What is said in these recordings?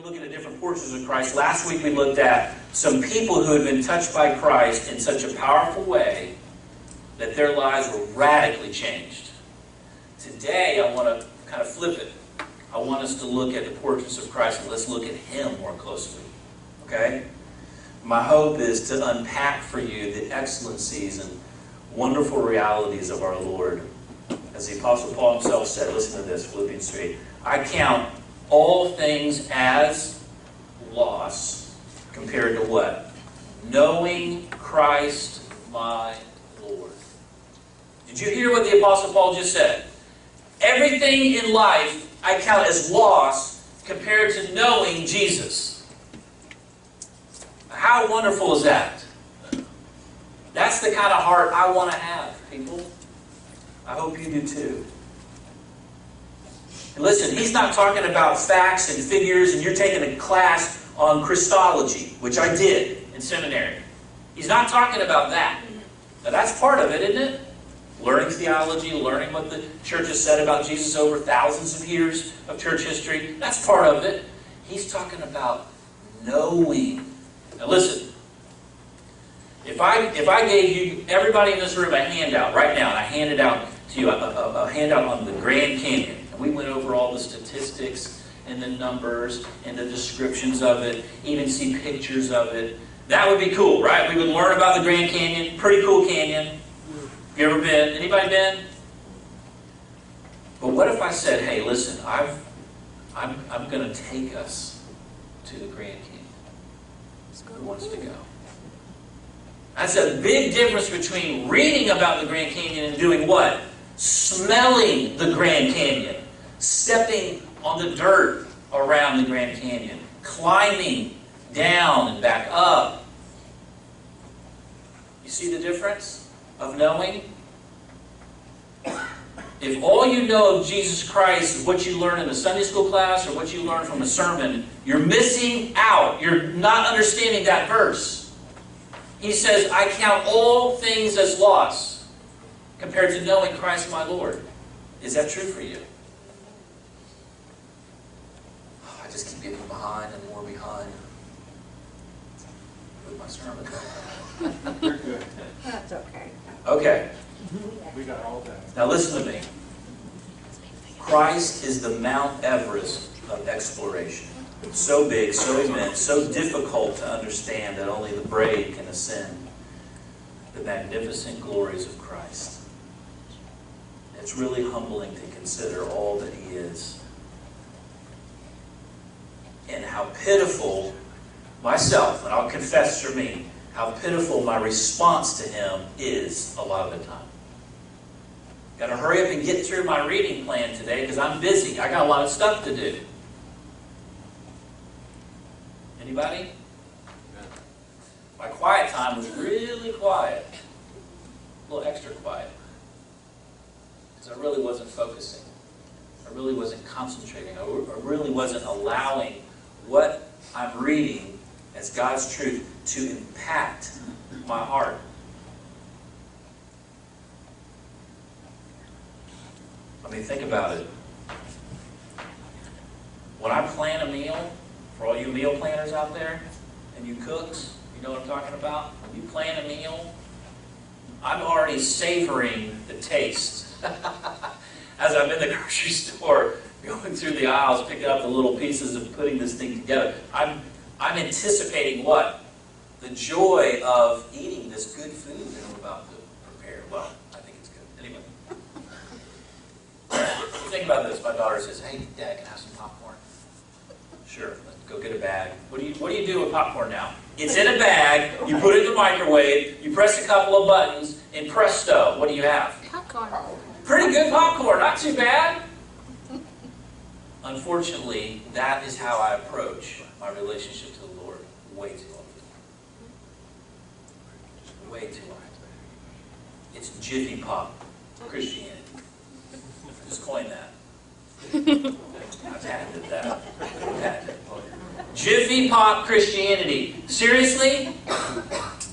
been looking at different portions of Christ. Last week we looked at some people who had been touched by Christ in such a powerful way that their lives were radically changed. Today I want to kind of flip it. I want us to look at the portraits of Christ, and let's look at Him more closely. Okay? My hope is to unpack for you the excellencies and wonderful realities of our Lord. As the Apostle Paul himself said, listen to this, Philippians 3. I count all things as loss compared to what? Knowing Christ my Lord. Did you hear what the Apostle Paul just said? Everything in life I count as loss compared to knowing Jesus. How wonderful is that? That's the kind of heart I want to have, people. I hope you do too. And listen, he's not talking about facts and figures, and you're taking a class on Christology, which I did in seminary. He's not talking about that. Now that's part of it, isn't it? Learning theology, learning what the church has said about Jesus over thousands of years of church history. That's part of it. He's talking about knowing. Now listen, if I gave you, everybody in this room, a handout right now, and I handed out to you a handout on the Grand Canyon, and we went over all the statistics and the numbers and the descriptions of it, even see pictures of it, that would be cool, right? We would learn about the Grand Canyon. Pretty cool canyon. You ever been? Anybody been? But what if I said, hey, listen, I'm going to take us to the Grand Canyon. Who wants to go? That's a big difference between reading about the Grand Canyon and doing what? Smelling the Grand Canyon. Stepping on the dirt around the Grand Canyon. Climbing down and back up. You see the difference of knowing? If all you know of Jesus Christ is what you learn in a Sunday school class or what you learn from a sermon, you're missing out. You're not understanding that verse. He says, I count all things as loss compared to knowing Christ my Lord. Is that true for you? Oh, I just keep getting behind and more behind with my sermon. You're good. That's okay. Okay. We got all that. Now listen to me. Christ is the Mount Everest of exploration. So big, so immense, so difficult to understand that only the brave can ascend. The magnificent glories of Christ. It's really humbling to consider all that He is. And how pitiful myself, and I'll confess for me, how pitiful my response to Him is a lot of the time. Got to hurry up and get through my reading plan today because I'm busy. I got a lot of stuff to do. Anybody? My quiet time was really quiet. A little extra quiet. Because I really wasn't focusing. I really wasn't concentrating. I really wasn't allowing what I'm reading as God's truth to impact my heart. I mean, think about it. When I plan a meal, for all you meal planners out there, and you cooks, you know what I'm talking about? When you plan a meal, I'm already savoring the taste. As I'm in the grocery store, going through the aisles, picking up the little pieces and putting this thing together, I'm anticipating what? The joy of eating this good food that I'm about to prepare. Well, I think it's good. Anyway. Think about this. My daughter says, hey, Dad, can I have some popcorn? Sure. Let's go get a bag. What do you do with popcorn now? It's in a bag. You put it in the microwave. You press a couple of buttons. And presto, what do you have? Popcorn. Pretty good popcorn. Not too bad. Unfortunately, that is how I approach my relationship to the Lord way too often. Way too often. It's Jiffy Pop Christianity. Just coin that. I've patented that. Jiffy Pop Christianity. Seriously?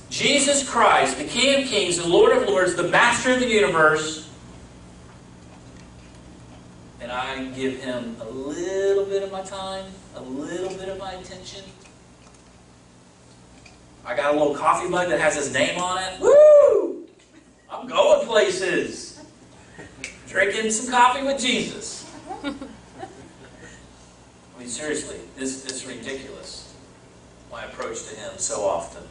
Jesus Christ, the King of Kings, the Lord of Lords, the Master of the universe, and I give him a little bit of my time, a little bit of my attention. I got a little coffee mug that has his name on it. Woo! I'm going places. Drinking some coffee with Jesus. I mean, seriously, this is ridiculous, my approach to him so often.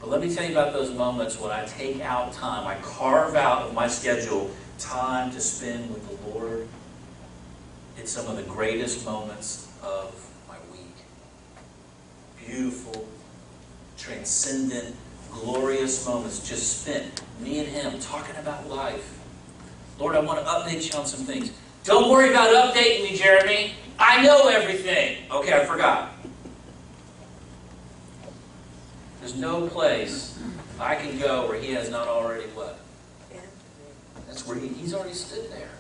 But let me tell you about those moments when I take out time, I carve out of my schedule time to spend with the Lord. It's some of the greatest moments of my week. Beautiful, transcendent, glorious moments just spent, me and him, talking about life. Lord, I want to update you on some things. Don't worry about updating me, Jeremy. I know everything. Okay, I forgot. There's no place I can go where he has not already what? That's where he's already stood there.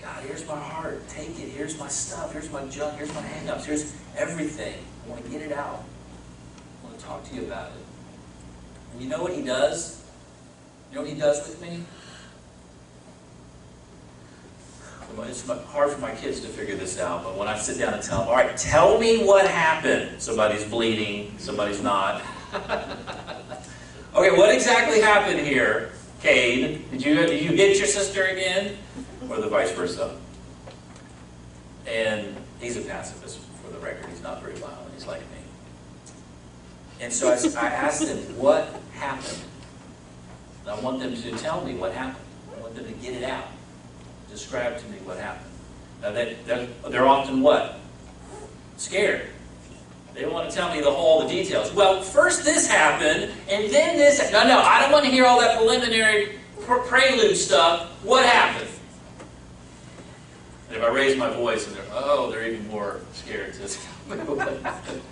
God, here's my heart. Take it. Here's my stuff. Here's my junk. Here's my hang-ups. Here's everything. I want to get it out. I want to talk to you about it. And you know what he does? You know what he does with me? It's hard for my kids to figure this out, but when I sit down and tell them, all right, tell me what happened. Somebody's bleeding, somebody's not. Okay, what exactly happened here, Cade? Did you hit your sister again? Or the vice versa? And he's a pacifist, for the record. He's not very violent. He's like me. And so I asked him, what happened? And I want them to tell me what happened. I want them to get it out. Describe to me what happened. Now they're often what? Scared. They want to tell me all the details. Well, first this happened, and then this. No, I don't want to hear all that preliminary prelude stuff. What happened? And if I raise my voice, and they're even more scared to tell me what happened.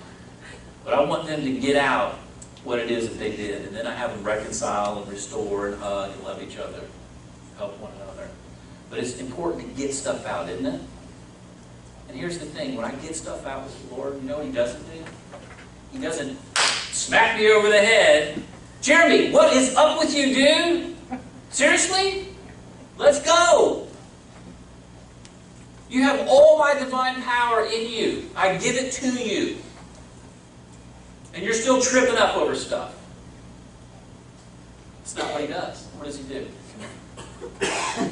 But I want them to get out what it is that they did, and then I have them reconcile and restore and hug and love each other, help one another. But it's important to get stuff out, isn't it? And here's the thing. When I get stuff out with the Lord, you know what he doesn't do? He doesn't smack me over the head. Jeremy, what is up with you, dude? Seriously? Let's go. You have all my divine power in you. I give it to you. And you're still tripping up over stuff. It's not what he does. What does he do?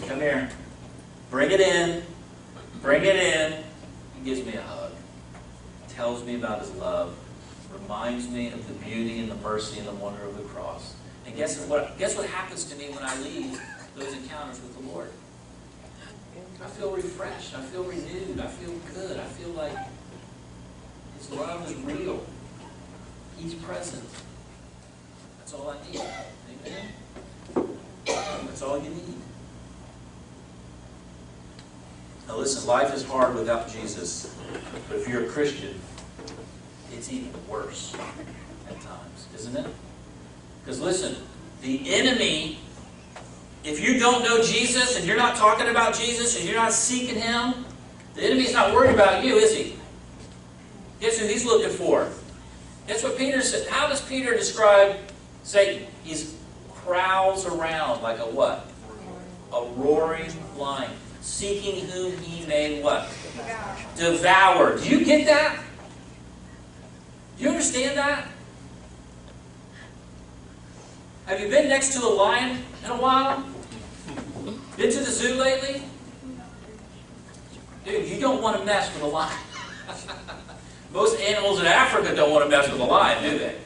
Come here. Bring it in. Bring it in. He gives me a hug. Tells me about his love. Reminds me of the beauty and the mercy and the wonder of the cross. And guess what happens to me when I leave those encounters with the Lord? I feel refreshed. I feel renewed. I feel good. I feel like his love is real. He's present. That's all I need. Amen? That's all you need. Now listen, life is hard without Jesus. But if you're a Christian, it's even worse at times, isn't it? Because listen, the enemy, if you don't know Jesus and you're not talking about Jesus and you're not seeking him, the enemy's not worried about you, is he? Guess who he's looking for? That's what Peter said. How does Peter describe Satan? He prowls around like a what? A roaring lion, seeking whom he may what? Devour. Do you get that? Do you understand that? Have you been next to a lion in a while? Been to the zoo lately? Dude, you don't want to mess with a lion. Most animals in Africa don't want to mess with a lion, do they?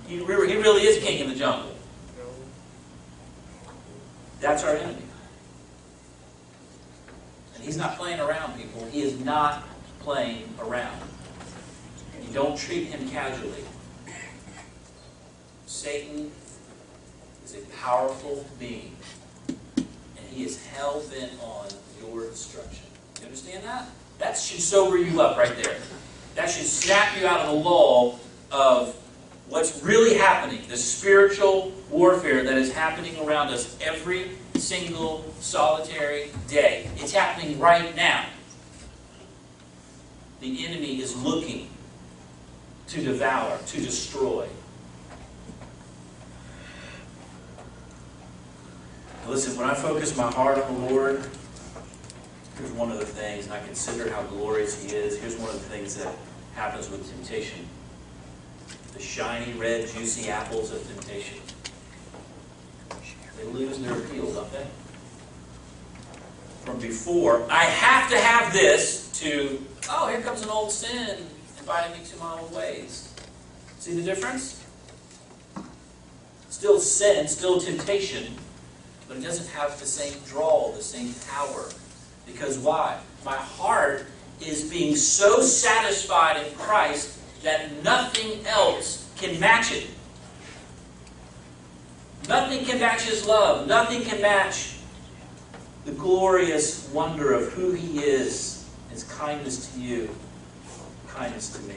He really is king in the jungle. That's our enemy. And he's not playing around, people. He is not playing around. You don't treat him casually. Satan is a powerful being, and he is hell-bent on your destruction. You understand that? That should sober you up right there. That should snap you out of the lull of what's really happening, the spiritual warfare that is happening around us every single solitary day. It's happening right now. The enemy is looking to devour, to destroy. Listen, when I focus my heart on the Lord, here's one of the things, and I consider how glorious He is. Here's one of the things that happens with temptation. The shiny, red, juicy apples of temptation. They lose their appeal, don't they? From before, I have to have this, to, oh, here comes an old sin inviting me to my old ways. See the difference? Still sin, still temptation, but it doesn't have the same draw, the same power. Because why? My heart is being so satisfied in Christ that nothing else can match it. Nothing can match His love. Nothing can match the glorious wonder of who He is, His kindness to you, kindness to me.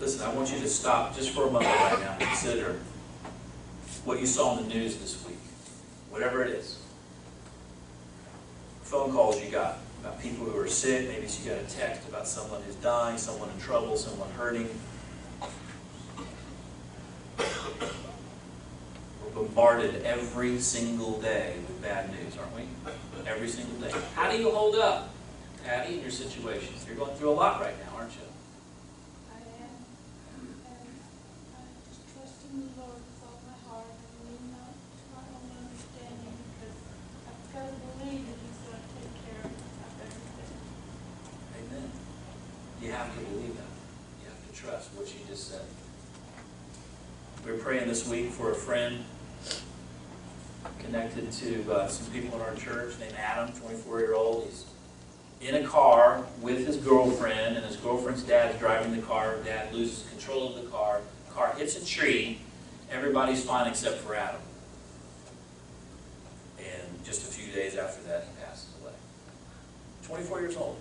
Listen, I want you to stop just for a moment right now and consider what you saw in the news this week. Whatever it is. Phone calls you got about people who are sick. Maybe you got a text about someone who's dying, someone in trouble, someone hurting. We're bombarded every single day with bad news, aren't we? Every single day. How do you hold up, Patty, in your situation? You're going through a lot right now, aren't you? I am. And I just trust in the Lord with all my heart and lean not to my own understanding, because I've got to believe that He's going to take care of everything. Amen. You have to believe that. You have to trust what you just said. We were praying this week for a friend connected to some people in our church named Adam, 24-year-old. He's in a car with his girlfriend, and his girlfriend's dad is driving the car. Dad loses control of the car. The car hits a tree. Everybody's fine except for Adam. And just a few days after that, he passes away. 24 years old.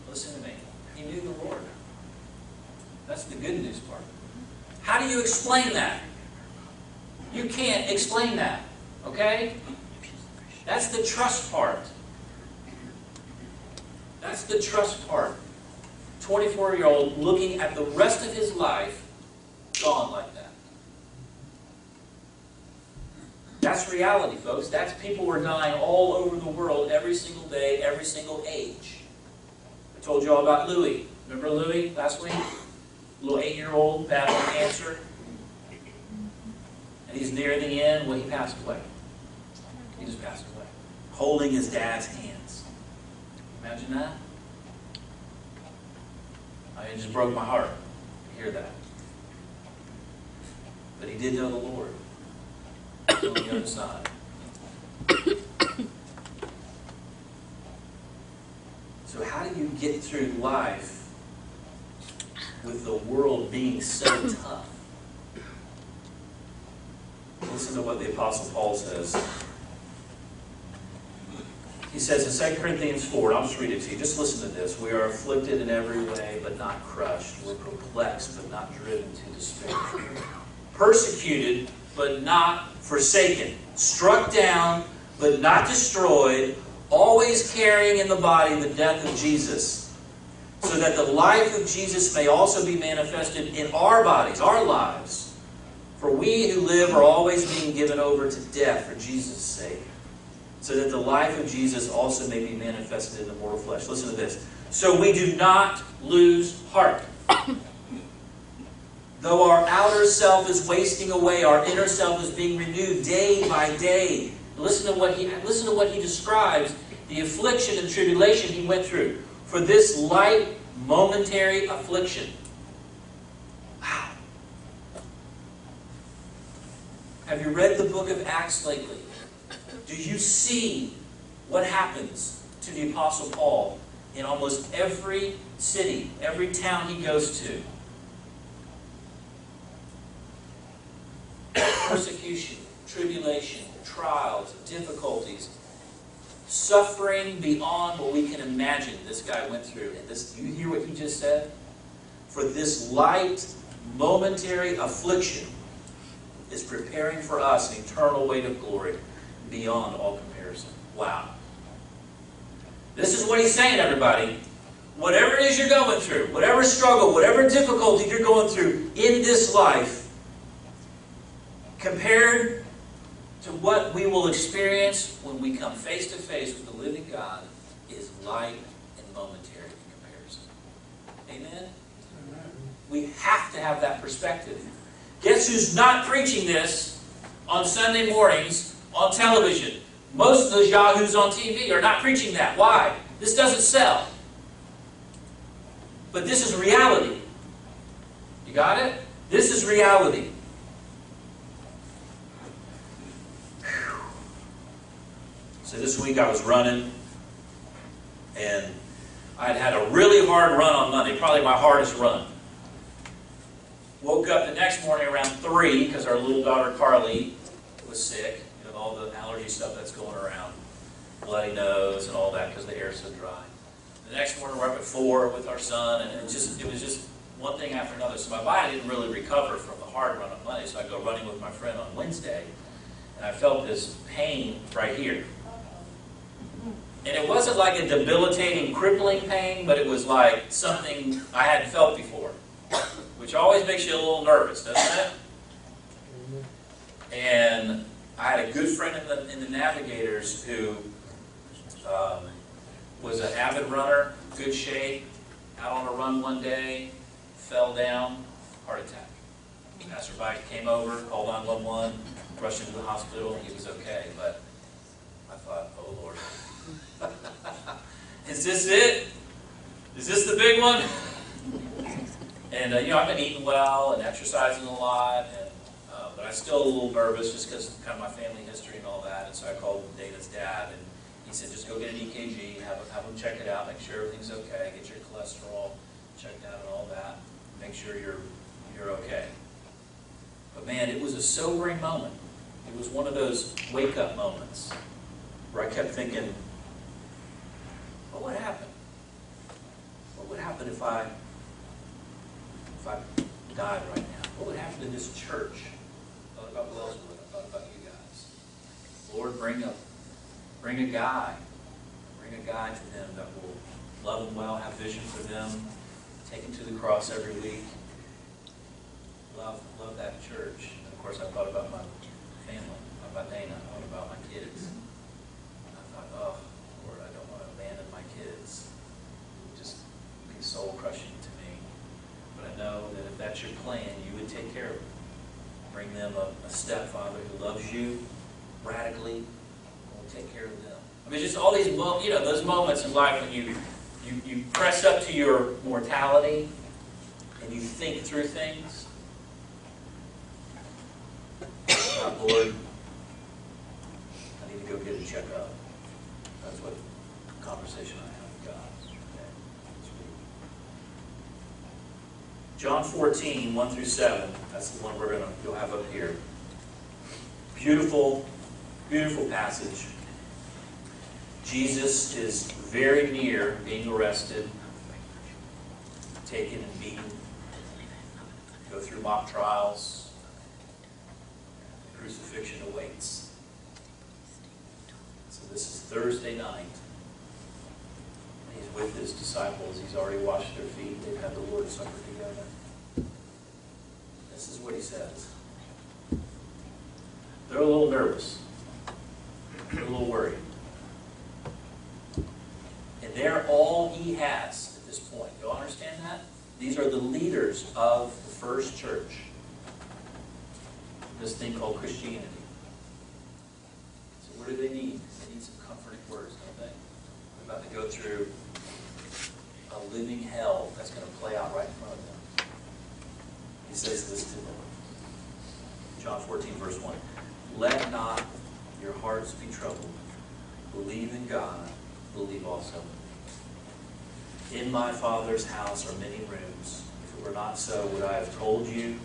Listen to me. He knew the Lord. That's the good news part. How do you explain that? You can't explain that. Okay? That's the trust part. That's the trust part. 24-year-old looking at the rest of his life gone like that. That's reality, folks. That's people who are dying all over the world every single day, every single age. I told you all about Louis. Remember Louis last week? Little 8-year-old battling cancer. And he's near the end when he passed away. He just passed away. Holding his dad's hands. Imagine that. It just broke my heart to hear that. But he did know the Lord. On the other side. So how do you get through life with the world being so tough? Listen to what the Apostle Paul says. He says in 2 Corinthians 4, and I'll just read it to you. Just listen to this. We are afflicted in every way, but not crushed. We're perplexed, but not driven to despair. Persecuted, but not forsaken. Struck down, but not destroyed. Always carrying in the body the death of Jesus, so that the life of Jesus may also be manifested in our bodies, our lives. For we who live are always being given over to death for Jesus' sake, so that the life of Jesus also may be manifested in the mortal flesh. Listen to this. So we do not lose heart. Though our outer self is wasting away, our inner self is being renewed day by day. Listen to what he describes, the affliction and tribulation he went through. For this light, momentary affliction. Wow. Have you read the book of Acts lately? Do you see what happens to the Apostle Paul in almost every city, every town he goes to? Persecution, tribulation, trials, difficulties, suffering beyond what we can imagine this guy went through. And this, you hear what he just said? For this light, momentary affliction is preparing for us an eternal weight of glory beyond all comparison. Wow. This is what he's saying, everybody. Whatever it is you're going through, whatever struggle, whatever difficulty you're going through in this life, compared to what we will experience when we come face to face with the living God, is light and momentary in comparison. Amen? We have to have that perspective. Guess who's not preaching this on Sunday mornings on television? Most of those yahoos on TV are not preaching that. Why? This doesn't sell. But this is reality. You got it? This is reality. So this week I was running, and I'd had a really hard run on Monday, probably my hardest run. Woke up the next morning around 3 because our little daughter Carly was sick, you know, all the allergy stuff that's going around, bloody nose and all that because the air's so dry. The next morning we're up at 4 with our son, and it was just one thing after another. So my body didn't really recover from the hard run on Monday, so I go running with my friend on Wednesday, and I felt this pain right here. And it wasn't like a debilitating, crippling pain, but it was like something I hadn't felt before, which always makes you a little nervous, doesn't it? And I had a good friend in the Navigators who was an avid runner, good shape, out on a run one day, fell down, heart attack. Passerby came over, called 911, rushed into the hospital, and he was okay. But I thought, oh Lord. Is this it? Is this the big one? And you know, I've been eating well and exercising a lot, and but I'm still a little nervous just because of kind of my family history and all that. And so I called Dana's dad, and he said, just go get an EKG, have him check it out, make sure everything's okay, get your cholesterol checked out and all that, make sure you're okay. But man, it was a sobering moment. It was one of those wake-up moments where I kept thinking, what would happen? What would happen if I died right now? What would happen to this church? I thought about Wellswood. I thought about you guys. Lord, bring a guy to them that will love them well, have vision for them, take them to the cross every week. Love that church. And of course, I thought about my family. I thought about Dana. I thought about my kids. I thought, oh, Lord, I don't want to abandon my kids. It would just be soul crushing to me. But I know that if that's your plan, you would take care of them. Bring them a stepfather who loves you radically and will take care of them. I mean, just all these those moments in life when you press up to your mortality and you think through things. Lord, I need to go get a checkup. That's what conversation I have with God. John 14, 1 through 7. That's the one you'll have up here. Beautiful, beautiful passage. Jesus is very near being arrested, taken and beaten, go through mock trials. Crucifixion awaits. So this is Thursday night. He's with his disciples. He's already washed their feet. They've had the Lord's Supper together. This is what he says. They're a little nervous. They're a little worried. And they're all he has at this point. You all understand that? These are the leaders of the first church. This thing called Christianity. So what do they need? They need some comforting words, don't they? They're about to go through a living hell that's going to play out right in front of them. He says this to them. John 14, verse 1. Let not your hearts be troubled. Believe in God. Believe also in me. In my Father's house are many rooms. If it were not so, would I have told you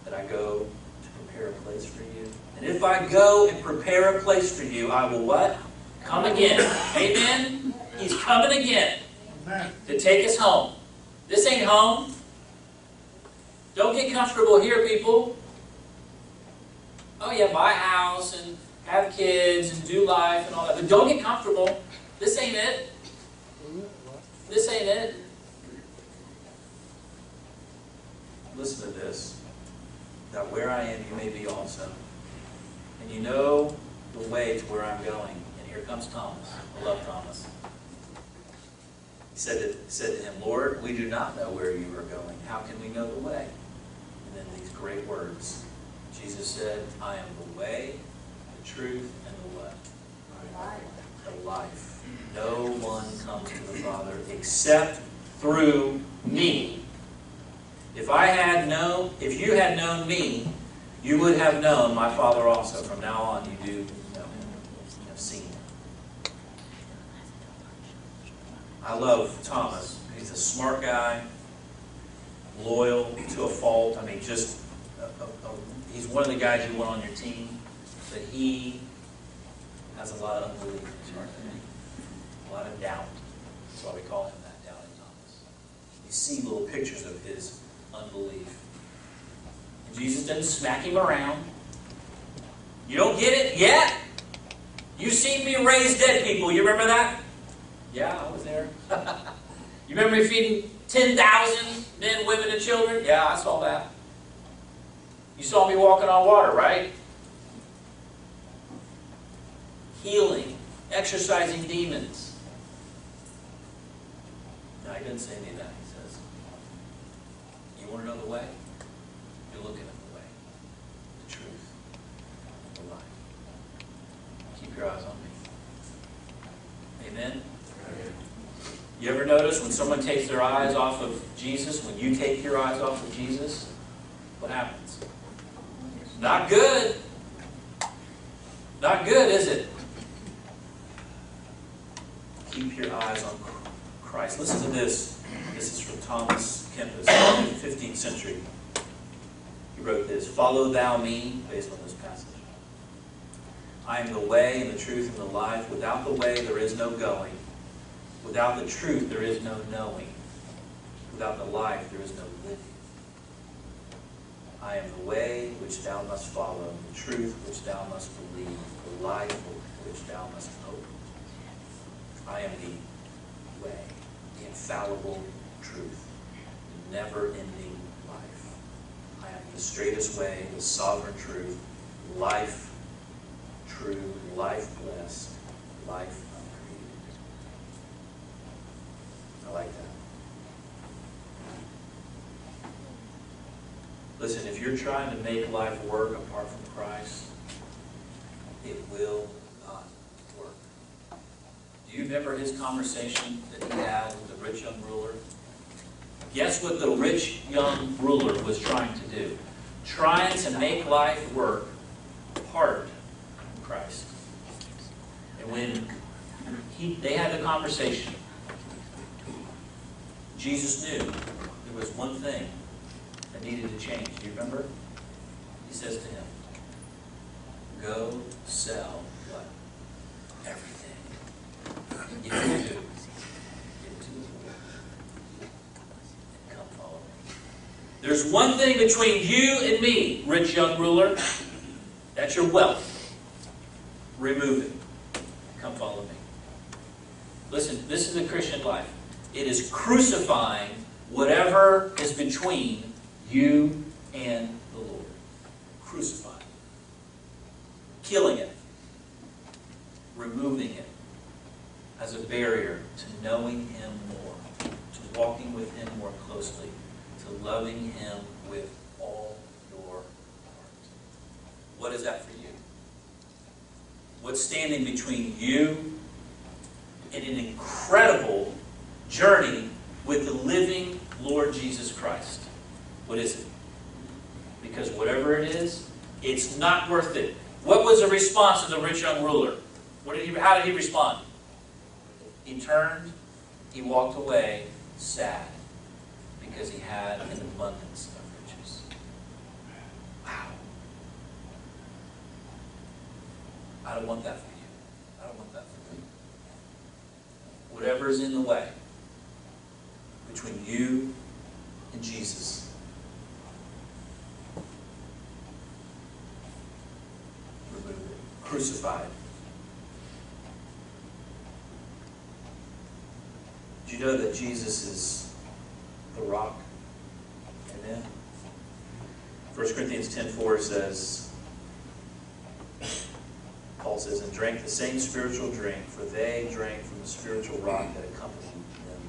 that I go to prepare a place for you? And if I go and prepare a place for you, I will what? Come again. Amen? He's coming again to take us home. This ain't home. Don't get comfortable here, people. Oh yeah, buy a house and have kids and do life and all that. But don't get comfortable. This ain't it. This ain't it. Listen to this. that where I am, you may be also. And you know the way to where I'm going. And here comes Thomas. I love Thomas. He said to him, Lord, we do not know where you are going. How can we know the way? And then these great words. Jesus said, I am the way, the truth, and the what? The life. No one comes to the Father except through me. If you had known me, you would have known my Father also. From now on, you do know him. You have seen him. I love Thomas. He's a smart guy, loyal to a fault. I mean, just he's one of the guys you want on your team, but he has a lot of unbelief in his heart. A lot of doubt. That's why we call him that, doubting Thomas. You see little pictures of his unbelief. And Jesus doesn't smack him around. You don't get it yet? You seen me raise dead people. You remember that? Yeah, I was there. You remember me feeding 10,000 men, women, and children? Yeah, I saw that. You saw me walking on water, right? Healing, exorcising demons. No, he didn't say any of that. He says, you want to know the way? You're looking at the way, the truth, the life. Keep your eyes on me. Amen? You ever notice when someone takes their eyes off of Jesus, when you take your eyes off of Jesus, what happens? Not good. Not good, is it? Keep your eyes on Christ. Listen to this. This is from Thomas Kempis, 15th century. He wrote this, follow thou me, based on this passage. I am the way and the truth and the life. Without the way there is no going. Without the truth there is no knowing. Without the life there is no living. I am the way which thou must follow, the truth which thou must believe, the life which thou must hope. I am the way, the infallible truth, the never-ending life. I am the straightest way, the sovereign truth, life true, life blessed, life uncreated. I like that. Listen, if you're trying to make life work apart from Christ, it will not work. Do you remember his conversation that he had with the rich young ruler? Guess what the rich young ruler was trying to do? Trying to make life work apart from Christ. And when they had the conversation, Jesus knew there was one thing that needed to change. Do you remember? He says to him, go sell what? Everything. Give it to the poor. And come follow me. There's one thing between you and me, rich young ruler. That's your wealth. Remove it. Come follow me. Listen, this is the Christian life. It is crucifying whatever is between you and the Lord. Crucifying. Killing it. Removing it as a barrier to knowing Him more, to walking with Him more closely, to loving Him with all your heart. What is that for you? What's standing between you and an incredible journey with the living Lord Jesus Christ? What is it? Because whatever it is, it's not worth it. What was the response of the rich young ruler? How did he respond? He turned, he walked away sad because he had an abundance of riches. Wow. I don't want that for you. I don't want that for me. Whatever is in the way between you and Jesus, remove it. Crucify it. Do you know that Jesus is the rock? Amen. 1 1 Corinthians 10:4 says, Paul says, and drank the same spiritual drink, for they drank from the spiritual rock that accompanied them.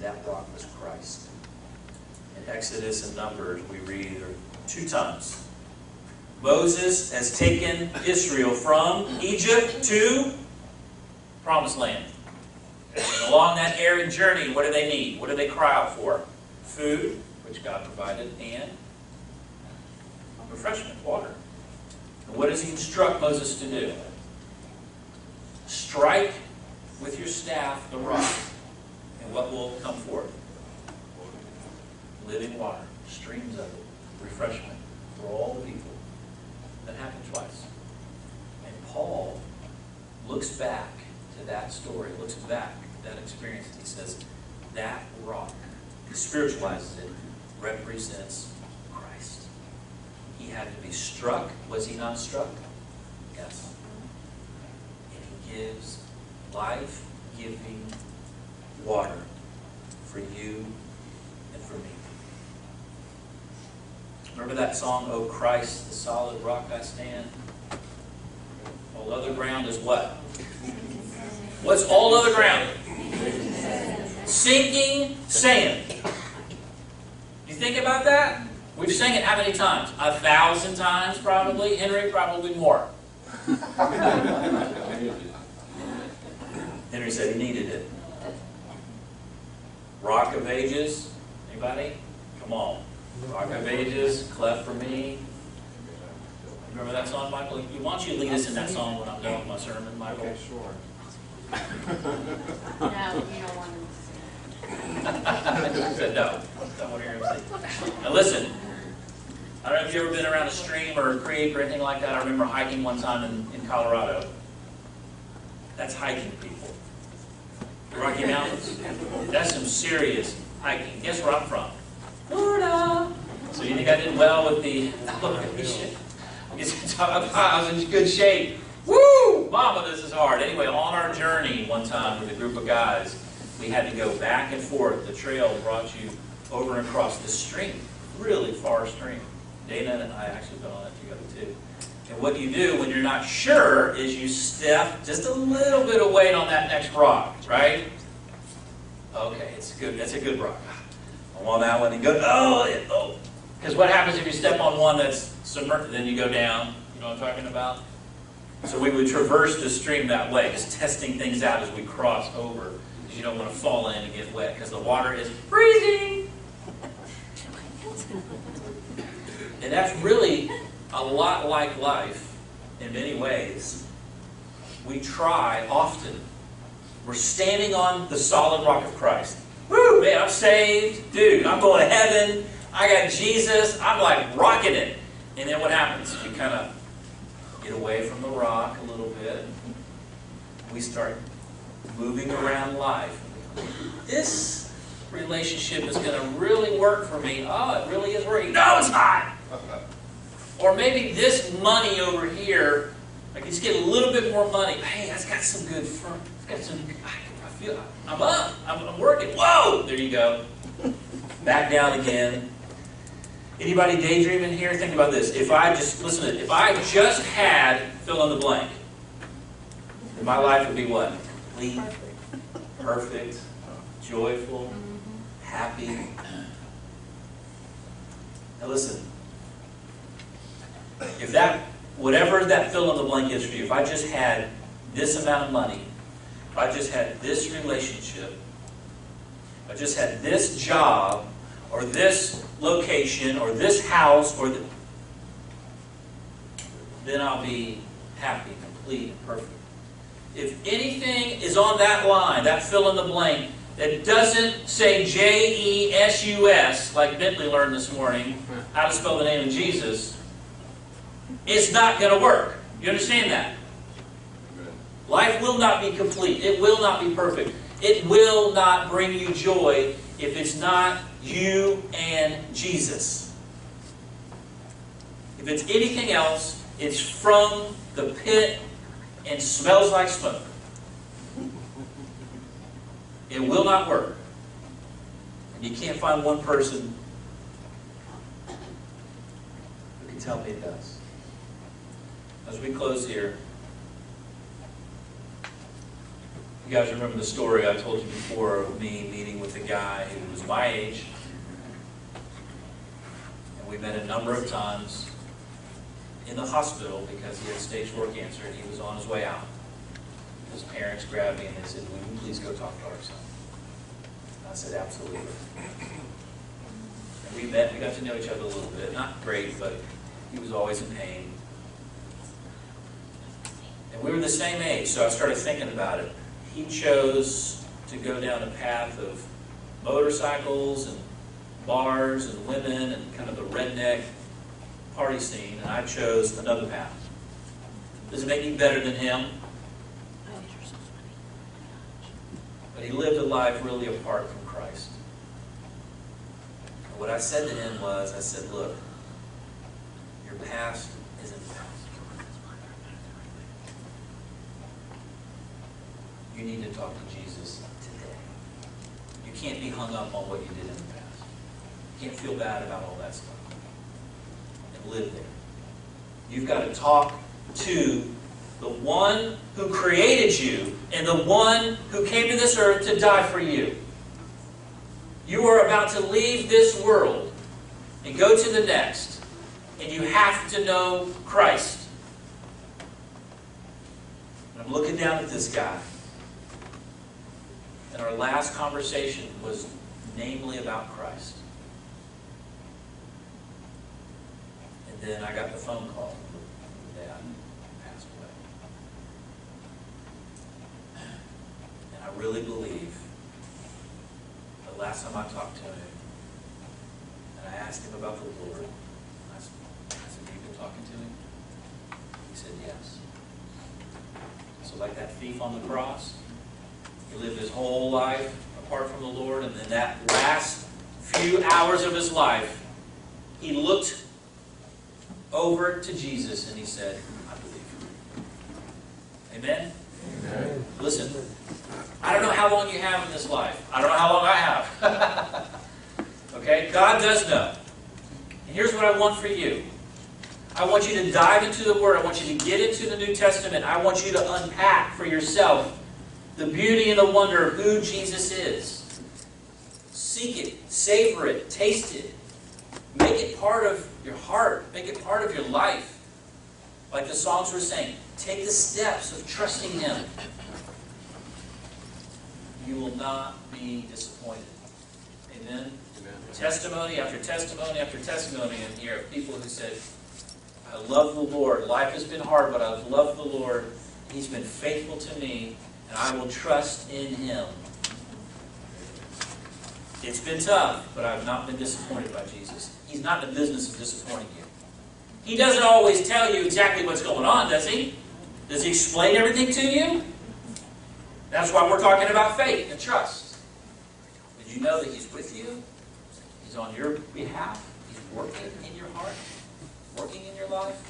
That rock was Christ. In Exodus and Numbers, we read there 2 times. Moses has taken Israel from Egypt to Promised Land. And along that arid journey, what do they need? What do they cry out for? Food, which God provided, and refreshment, water. And what does he instruct Moses to do? Strike with your staff the rock, and what will come forth? Living water, streams of it, refreshment for all the people. That happened twice. And Paul looks back to that story, looks back at that experience, and he says, that rock, he spiritualizes it, represents Christ. He had to be struck. Was he not struck? Yes. And he gives life-giving water for you and for me. Remember that song, "O Christ, the solid rock I stand"? All other ground is what? What's all other ground? Sinking sand. You think about that? We've sang it how many times? 1,000 times probably. Henry, probably more. Henry said he needed it. Rock of Ages. Anybody? Come on. Rock of Ages, cleft for me. Remember that song, Michael? Why don't you lead us in that song when I'm done with my sermon, Michael? Okay, sure. No, you don't want him to sing. He said no. Don't want to hear him sing. Now listen, I don't know if you've ever been around a stream or a creek or anything like that. I remember hiking one time in Colorado. That's hiking, people. The Rocky Mountains. That's some serious hiking. Guess where I'm from? Florida. So you think I did well with the... I was in good shape. Woo! Mama, this is hard. Anyway, on our journey one time with a group of guys, we had to go back and forth. The trail brought you over and across the stream. Really far stream. Dana and I actually been on it together too. And what you do when you're not sure is you step just a little bit of weight on that next rock, right? Okay, it's good. That's a good rock. I'm on that one and go, oh. Because what happens if you step on one that's submerged, then you go down? You know what I'm talking about? So we would traverse the stream that way, just testing things out as we cross over. Because you don't want to fall in and get wet, because the water is freezing. And that's really a lot like life in many ways. We try often. We're standing on the solid rock of Christ. Woo, man, I'm saved. Dude, I'm going to heaven. I got Jesus. I'm like rocking it. And then what happens? We kind of get away from the rock a little bit. We start moving around life. This relationship is going to really work for me. Oh, it really is working. No, it's not. Or maybe this money over here, I can just get a little bit more money. Hey, that's got some good firm. I feel I'm up. I'm working. Whoa! There you go. Back down again. Anybody daydreaming here? Think about this. If I just had fill in the blank, then my life would be what? Complete, perfect, joyful, happy. Now listen. If whatever that fill in the blank is for you, if I just had this amount of money, if I just had this relationship, if I just had this job, or this location, or this house, then I'll be happy, complete, and perfect. If anything is on that line, that fill in the blank, that doesn't say J-E-S-U-S, like Bentley learned this morning, how to spell the name of Jesus, it's not going to work. You understand that? Life will not be complete. It will not be perfect. It will not bring you joy if it's not you and Jesus. If it's anything else, it's from the pit and smells like smoke. It will not work. And you can't find one person can tell me it does. As we close here, you guys remember the story I told you before of me meeting with a guy who was my age. And we met a number of times in the hospital because he had stage 4 cancer and he was on his way out. His parents grabbed me and they said, "Will you please go talk to our son?" I said, "Absolutely." And we met, we got to know each other a little bit. Not great, but he was always in pain. And we were the same age, so I started thinking about it. He chose to go down a path of motorcycles and bars and women and kind of the redneck party scene, and I chose another path. Does it make me better than him? But he lived a life really apart from Christ. And what I said to him was, I said, "Look, your past isn't the past. You need to talk to Jesus today. You can't be hung up on what you did in the past. You can't feel bad about all that stuff. And live there. You've got to talk to the one who created you and the one who came to this earth to die for you. You are about to leave this world and go to the next, and you have to know Christ." And I'm looking down at this guy, and our last conversation was namely about Christ. And then I got the phone call. Dad passed away. And I really believe the last time I talked to him, and I asked him about the Lord, I said, "Have you been talking to him?" He said, "Yes." So like that thief on the cross, he lived his whole life apart from the Lord, and then that last few hours of his life, he looked over to Jesus and he said, "I believe." Amen? Amen. Listen, I don't know how long you have in this life. I don't know how long I have. Okay? God does know. And here's what I want for you. I want you to dive into the Word. I want you to get into the New Testament. I want you to unpack for yourself the beauty and the wonder of who Jesus is. Seek it, savor it, taste it. Make it part of your heart. Make it part of your life. Like the songs were saying, take the steps of trusting Him. You will not be disappointed. Amen? Amen. Testimony after testimony after testimony in here of people who said, "I love the Lord. Life has been hard, but I've loved the Lord. He's been faithful to me, and I will trust in Him. It's been tough, but I've not been disappointed by Jesus." He's not in the business of disappointing you. He doesn't always tell you exactly what's going on, does He? Does He explain everything to you? That's why we're talking about faith and trust. Did you know that He's with you? He's on your behalf. He's working in your heart, working in your life.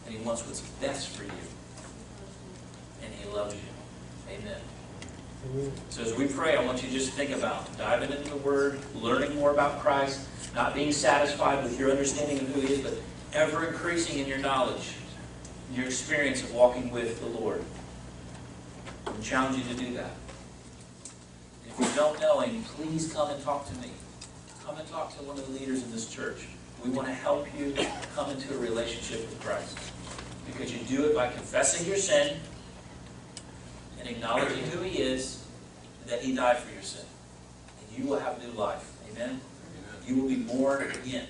And He wants what's best for you. And He loves you. Amen. So as we pray, I want you to just think about diving into the Word, learning more about Christ, not being satisfied with your understanding of who He is, but ever increasing in your knowledge, in your experience of walking with the Lord. I challenge you to do that. If you don't know Him, please come and talk to me. Come and talk to one of the leaders in this church. We want to help you come into a relationship with Christ. Because you do it by confessing your sin and acknowledging who He is, and that He died for your sin. And you will have new life. Amen? You will be born again.